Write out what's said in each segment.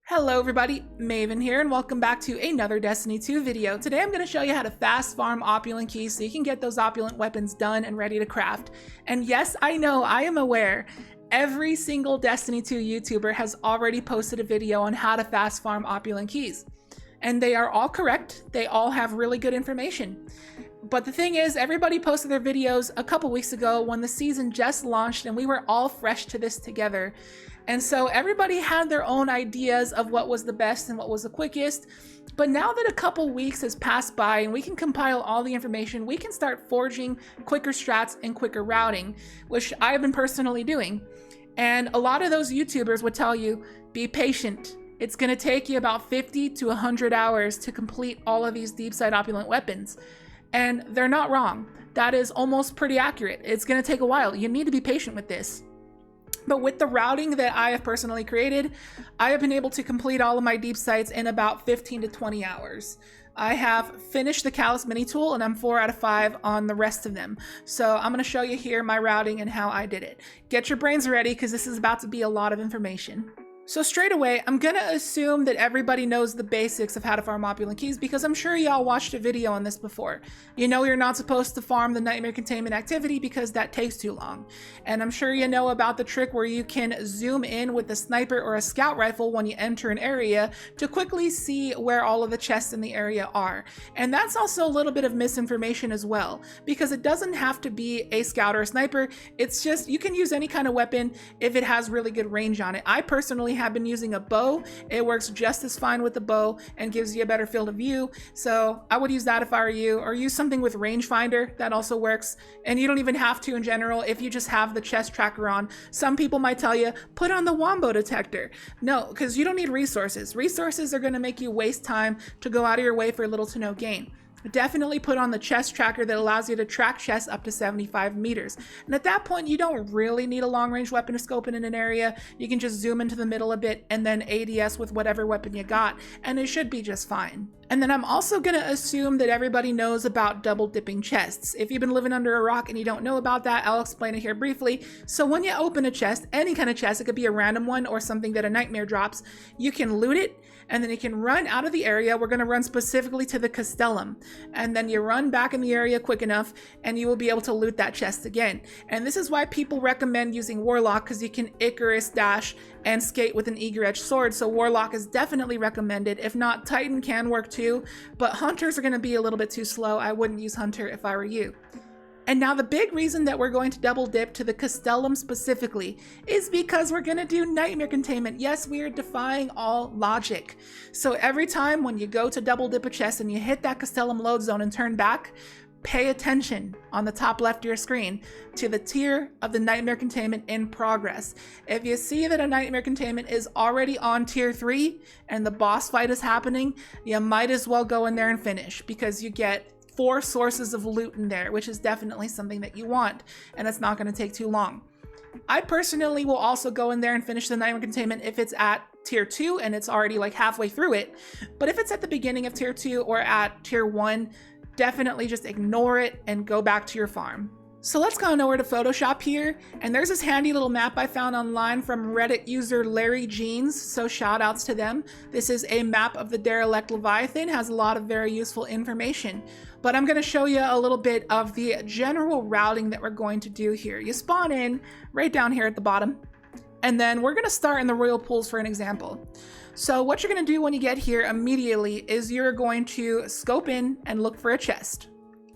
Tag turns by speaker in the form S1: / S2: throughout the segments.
S1: Hello everybody, Maven here, and welcome back to another Destiny 2 video. Today I'm going to show you how to fast farm Opulent Keys so you can get those Opulent weapons done and ready to craft. And yes, I know, I am aware, every single Destiny 2 YouTuber has already posted a video on how to fast farm Opulent Keys. And they are all correct, they all have really good information. But the thing is, everybody posted their videos a couple weeks ago when the season just launched and we were all fresh to this together. And so everybody had their own ideas of what was the best and what was the quickest. But now that a couple weeks has passed by and we can compile all the information, we can start forging quicker strats and quicker routing, which I've been personally doing. And a lot of those YouTubers would tell you, be patient. It's going to take you about 50 to 100 hours to complete all of these Deepsight Opulent weapons. And they're not wrong. That is almost pretty accurate. It's going to take a while. You need to be patient with this. But with the routing that I have personally created, I have been able to complete all of my Deepsights in about 15 to 20 hours. I have finished the Calus Mini Tool and I'm 4 out of 5 on the rest of them. So I'm going to show you here my routing and how I did it. Get your brains ready because this is about to be a lot of information. So straight away, I'm gonna assume that everybody knows the basics of how to farm Opulent Keys because I'm sure y'all watched a video on this before. You know you're not supposed to farm the Nightmare Containment activity because that takes too long. And I'm sure you know about the trick where you can zoom in with a sniper or a scout rifle when you enter an area to quickly see where all of the chests in the area are. And that's also a little bit of misinformation as well, because it doesn't have to be a scout or a sniper. It's just, you can use any kind of weapon if it has really good range on it. I personally have been using a bow. It works just as fine with the bow and gives you a better field of view. So I would use that if I were you, or use something with rangefinder. That also works. And you don't even have to in general if you just have the chest tracker on. Some people might tell you, put on the wombo detector. No, because you don't need resources. Resources are going to make you waste time to go out of your way for little to no gain. Definitely put on the chest tracker that allows you to track chests up to 75 meters. And at that point, you don't really need a long range weapon to scope in an area. You can just zoom into the middle a bit and then ADS with whatever weapon you got, and it should be just fine. And then I'm also going to assume that everybody knows about double dipping chests. If you've been living under a rock and you don't know about that, I'll explain it here briefly. So when you open a chest, any kind of chest, it could be a random one or something that a nightmare drops, you can loot it and then you can run out of the area. We're going to run specifically to the Castellum, and then you run back in the area quick enough and you will be able to loot that chest again. And this is why people recommend using Warlock, because you can Icarus dash and skate with an eager edge sword. So Warlock is definitely recommended. If not, Titan can work too, but Hunters are going to be a little bit too slow. I wouldn't use Hunter if I were you. And now the big reason that we're going to double dip to the Castellum specifically is because we're going to do Nightmare Containment. Yes, we are defying all logic. So every time when you go to double dip a chest and you hit that Castellum load zone and turn back, pay attention on the top left of your screen to the tier of the Nightmare Containment in progress. If you see that a Nightmare Containment is already on tier 3 and the boss fight is happening, you might as well go in there and finish, because you get 4 sources of loot in there, which is definitely something that you want, and it's not going to take too long. I personally will also go in there and finish the Nightmare Containment if it's at tier 2 and it's already like halfway through it. But if it's at the beginning of tier 2 or at tier 1, definitely just ignore it and go back to your farm. So let's go over to Photoshop here, and there's this handy little map I found online from Reddit user Larry Jeans, so shout outs to them. This is a map of the Derelict Leviathan, has a lot of very useful information. But I'm going to show you a little bit of the general routing that we're going to do here. You spawn in right down here at the bottom, and then we're going to start in the Royal Pools for an example. So what you're going to do when you get here immediately is you're going to scope in and look for a chest.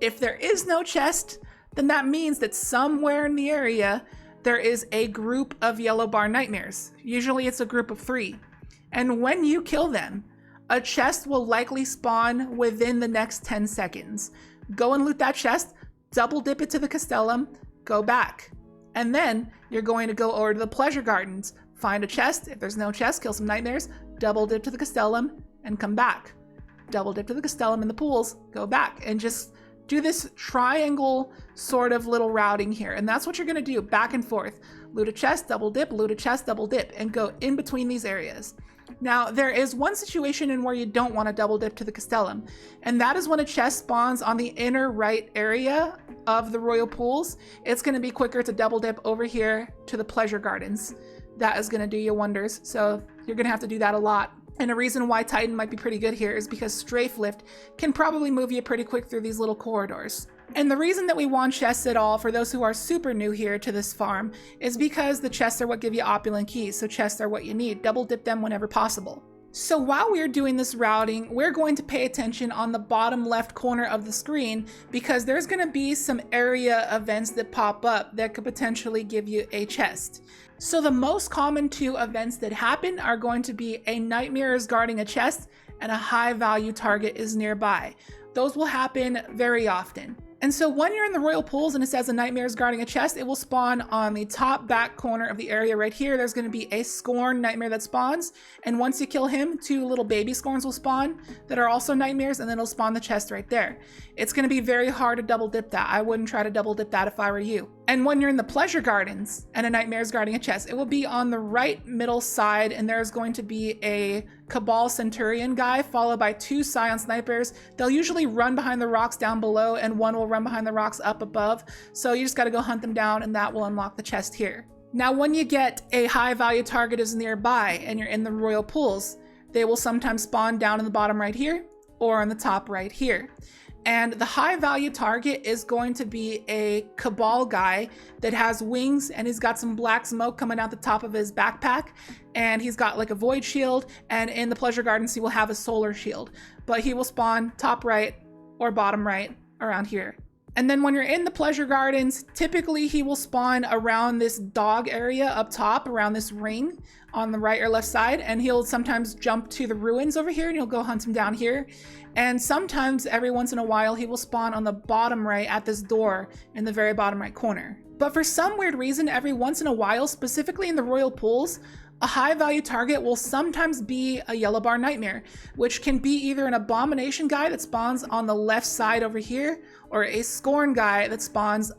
S1: If there is no chest, then that means that somewhere in the area there is a group of yellow bar nightmares. Usually it's a group of 3. And when you kill them, a chest will likely spawn within the next 10 seconds. Go and loot that chest, double dip it to the Castellum, go back. And then you're going to go over to the Pleasure Gardens, find a chest. If there's no chest, kill some nightmares, double dip to the Castellum, and come back. Double dip to the Castellum in the pools, go back, and just do this triangle sort of little routing here. And that's what you're going to do, back and forth. Loot a chest, double dip, loot a chest, double dip, and go in between these areas. Now, there is one situation in where you don't want to double dip to the Castellum, and that is when a chest spawns on the inner right area of the Royal Pools. It's going to be quicker to double dip over here to the Pleasure Gardens. That is going to do you wonders. So You're gonna have to do that a lot. And a reason why Titan might be pretty good here is because Strafe Lift can probably move you pretty quick through these little corridors. And the reason that we want chests at all, for those who are super new here to this farm, is because the chests are what give you Opulent Keys, so chests are what you need. Double dip them whenever possible. So while we're doing this routing, we're going to pay attention on the bottom left corner of the screen, because there's going to be some area events that pop up that could potentially give you a chest. So the most common two events that happen are going to be a nightmare is guarding a chest and a high value target is nearby. Those will happen very often. And so when you're in the royal pools and it says a nightmare is guarding a chest, it will spawn on the top back corner of the area right here. There's going to be a scorn nightmare that spawns. And once you kill him, 2 little baby scorns will spawn that are also nightmares, and then it'll spawn the chest right there. It's going to be very hard to double dip that. I wouldn't try to double dip that if I were you. And when you're in the pleasure gardens and a nightmare is guarding a chest, it will be on the right middle side, and there's going to be a Cabal Centurion guy followed by 2 Scion snipers. They'll usually run behind the rocks down below, and one will run behind the rocks up above. So you just got to go hunt them down, and that will unlock the chest here. Now, when you get a high value target is nearby and you're in the royal pools, they will sometimes spawn down in the bottom right here or on the top right here. And the high value target is going to be a Cabal guy that has wings, and he's got some black smoke coming out the top of his backpack, and he's got like a void shield, and in the pleasure gardens he will have a solar shield, but he will spawn top right or bottom right around here. And then when you're in the pleasure gardens, typically he will spawn around this dog area up top, around this ring on the right or left side, and he'll sometimes jump to the ruins over here and you'll go hunt him down here. And sometimes every once in a while he will spawn on the bottom right at this door in the very bottom right corner. But for some weird reason, every once in a while, specifically in the royal pools, a high value target will sometimes be a yellow bar nightmare, which can be either an abomination guy that spawns on the left side over here, or a scorn guy that spawns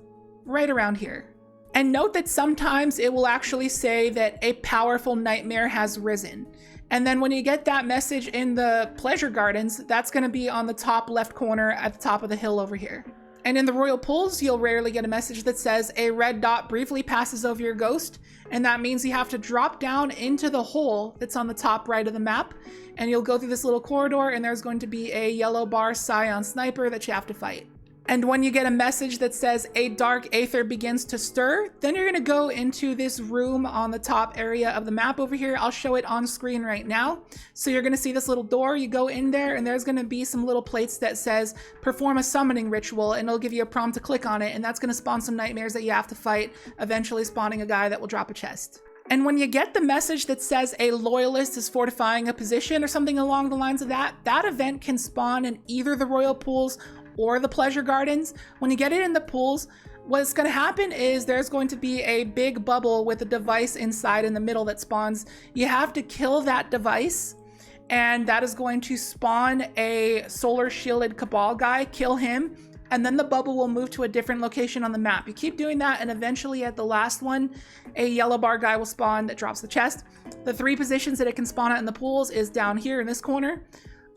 S1: right around here. And note that sometimes it will actually say that a powerful nightmare has risen. And then when you get that message in the pleasure gardens, that's going to be on the top left corner at the top of the hill over here. And in the royal pools, you'll rarely get a message that says a red dot briefly passes over your ghost. And that means you have to drop down into the hole that's on the top right of the map. And you'll go through this little corridor, and there's going to be a yellow bar Scion sniper that you have to fight. And when you get a message that says a dark aether begins to stir, then you're gonna go into this room on the top area of the map over here. I'll show it on screen right now. So you're gonna see this little door, you go in there, and there's gonna be some little plates that says perform a summoning ritual, and it'll give you a prompt to click on it, and that's gonna spawn some nightmares that you have to fight, eventually spawning a guy that will drop a chest. And when you get the message that says a loyalist is fortifying a position or something along the lines of that, that event can spawn in either the royal pools or the pleasure gardens. When you get it in the pools, what's going to happen is there's going to be a big bubble with a device inside in the middle that spawns. You have to kill that device, and that is going to spawn a solar shielded Cabal guy. Kill him, and then the bubble will move to a different location on the map. You keep doing that, and eventually at the last one, a yellow bar guy will spawn that drops the chest. The 3 positions that it can spawn at in the pools is down here in this corner,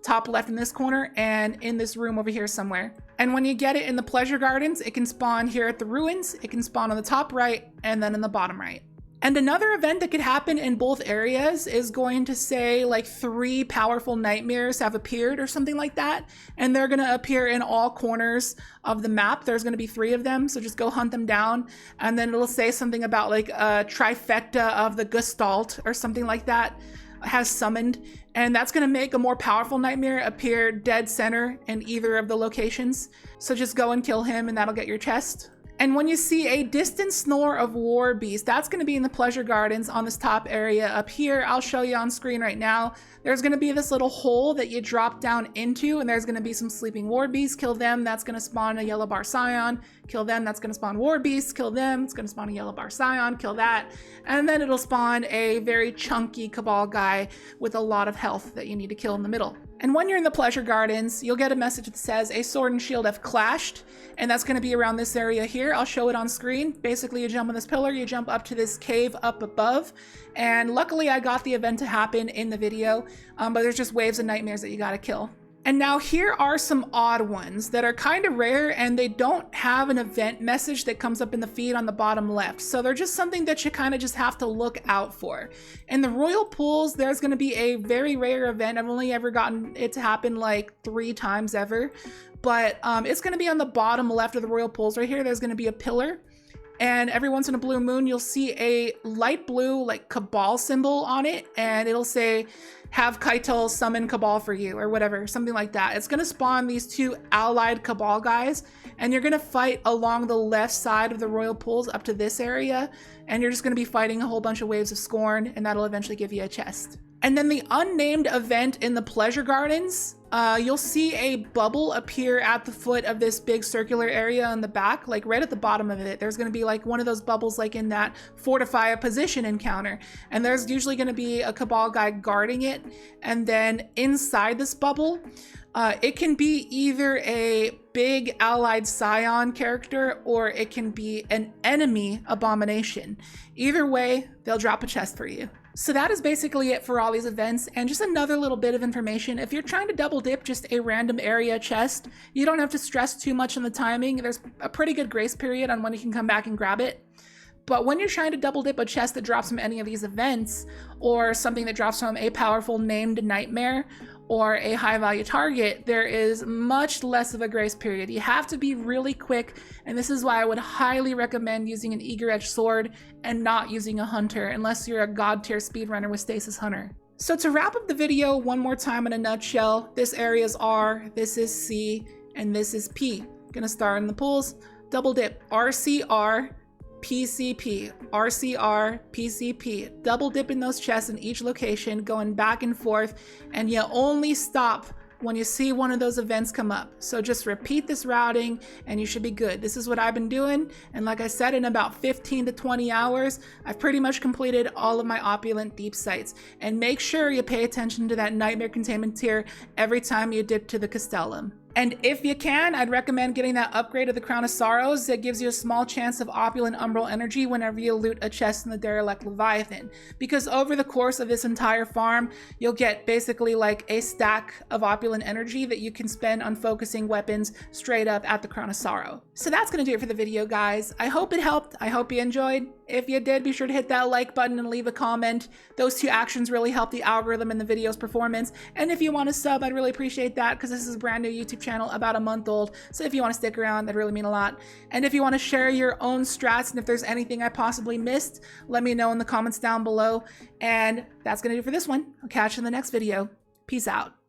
S1: top left in this corner, and in this room over here somewhere. And when you get it in the pleasure gardens, it can spawn here at the ruins, it can spawn on the top right, and then in the bottom right. And another event that could happen in both areas is going to say like 3 powerful nightmares have appeared or something like that. And they're going to appear in all corners of the map. There's going to be 3 of them. So just go hunt them down. And then it'll say something about like a trifecta of the Gestalt or something like that has summoned. And that's going to make a more powerful nightmare appear dead center in either of the locations. So just go and kill him, and that'll get your chest. And when you see a distant snore of war beast, that's going to be in the pleasure gardens on this top area up here. I'll show you on screen right now. There's going to be this little hole that you drop down into, and there's going to be some sleeping war beasts. Kill them, that's going to spawn a yellow bar Scion. Kill them, that's going to spawn war beasts. Kill them, it's going to spawn a yellow bar Scion. Kill that, and then it'll spawn a very chunky Cabal guy with a lot of health that you need to kill in the middle. And when you're in the pleasure gardens, you'll get a message that says a sword and shield have clashed, and that's going to be around this area here. I'll show it on screen. Basically, you jump on this pillar, you jump up to this cave up above, and luckily I got the event to happen in the video, but there's just waves of nightmares that you got to kill. And now here are some odd ones that are kind of rare, and they don't have an event message that comes up in the feed on the bottom left. So they're just something that you kind of just have to look out for. In the royal pools, there's going to be a very rare event. I've only ever gotten it to happen like 3 times ever, but it's going to be on the bottom left of the royal pools right here. There's going to be a pillar. And every once in a blue moon, you'll see a light blue like Cabal symbol on it, and it'll say, have Kaitel summon Cabal for you, or whatever, something like that. It's gonna spawn these 2 allied Cabal guys, and you're gonna fight along the left side of the royal pools up to this area, and you're just gonna be fighting a whole bunch of waves of scorn, and that'll eventually give you a chest. And then the unnamed event in the pleasure gardens, you'll see a bubble appear at the foot of this big circular area in the back, like right at the bottom of it. There's going to be like one of those bubbles like in that fortify a position encounter. And there's usually going to be a Cabal guy guarding it. And then inside this bubble, it can be either a big allied Scion character or it can be an enemy abomination. Either way, they'll drop a chest for you. So that is basically it for all these events, and just another little bit of information. If you're trying to double dip just a random area chest, you don't have to stress too much on the timing. There's a pretty good grace period on when you can come back and grab it. But when you're trying to double dip a chest that drops from any of these events, or something that drops from a powerful named nightmare, or a high value target, there is much less of a grace period. You have to be really quick, and this is why I would highly recommend using an eager edge sword and not using a hunter, unless you're a god tier speedrunner with stasis hunter. So to wrap up the video one more time in a nutshell, this area is R, this is C, and this is P. Gonna start in the pools, double dip RCR, PCP, RCR, PCP, double dipping those chests in each location, going back and forth, and you only stop when you see one of those events come up. So just repeat this routing and you should be good. This is what I've been doing, and like I said, in about 15 to 20 hours, I've pretty much completed all of my opulent deep sights. And make sure you pay attention to that nightmare containment tier every time you dip to the Castellum. And if you can, I'd recommend getting that upgrade of the Crown of Sorrows that gives you a small chance of opulent umbral energy whenever you loot a chest in the Derelict Leviathan. Because over the course of this entire farm, you'll get basically like a stack of opulent energy that you can spend on focusing weapons straight up at the Crown of Sorrow. So that's gonna do it for the video, guys. I hope it helped. I hope you enjoyed. If you did, be sure to hit that like button and leave a comment. Those 2 actions really help the algorithm and the video's performance. And if you want to sub, I'd really appreciate that, because this is a brand new YouTube channel, about a month old. So if you want to stick around, that'd really mean a lot. And if you want to share your own strats, and if there's anything I possibly missed, let me know in the comments down below. And that's going to do it for this one. I'll catch you in the next video. Peace out.